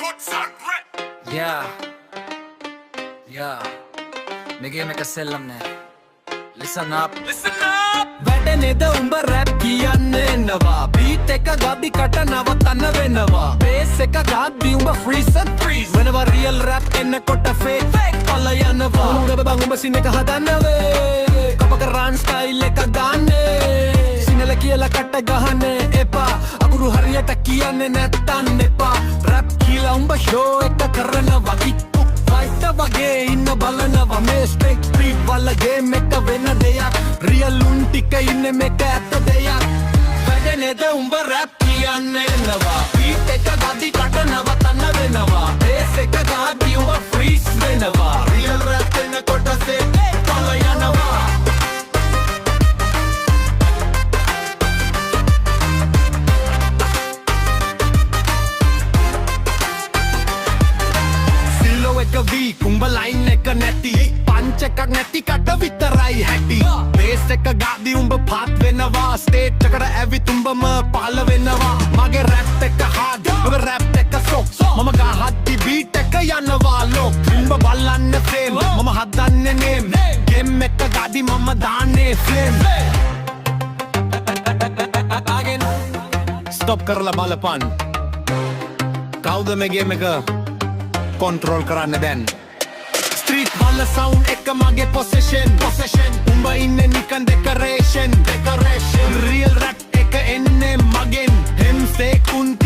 Yeah. Yeah. Mege meka sellam ne. Listen up. Listen up. වැටෙනේද උඹ rap කියන්නේ නවා beat එක ගාදි කට නවත්තන්න වෙනවා බේස් එක ගාදි උඹ ෆ්‍රීස් වෙනවා රියල් රැප් එන්නකොට ෆේක් පල යනවා උඹ බං උඹ සින් එක හදන්න වේ කපක රන් ස්ටයිල් එක ගන්නේ සිනල කියලා කට ගහන්නේ එපා අකුරු හරියට කියන්නේ නැත්තන් එපා රැප් කියලා උඹ ෂෝ එක කරනවා කිට්ටු ෆයිට් වගේ ඉන්න බලනවා මේ ස්ටේක් ට්‍රීට් වල ගේම් එක වෙන දෙයක් රියල් උන් ටික ඉන්නේ මේක ඇත්ත දෙයක් වැටෙනේද උඹ රැප් කියන්නේ නවා බීට් එක ගාදි කට නවත්තන්න වෙනවා බේස් එක ගාදි උඹ ෆ්‍රීස් වෙනවා රියල් රැප් එන්නකොට සෙට් පල යනවා වී කුඹ ලයින් එක නැති පංච එකක් නැති කට විතරයි හැටි බේස් එක ගාදි උඹ පාත් වෙනවා ස්ටේට් එකට ඇවිත් උඹම පාල වෙනවා මගේ රැප් එක හාඩ් ඔබ රැප් එක සොක් මම ගහද්දි බීට් එක යනවා ලොක් උඹ බලන්න ෆ්‍රේම් මම හදන්නේ නේම් ගේම් එක ගාදි මම දාන්නේ ෆ්ලේම් ස්ටොප් කරලා බලපන් කවුද මේ ගේම් එක control කරන්න දැන් street වල sound එක මගේ possession උඹ ඉන්නේ නිකන් decoration real rap එක එන්නේ මගෙන් හෙම්සේ කුන්ති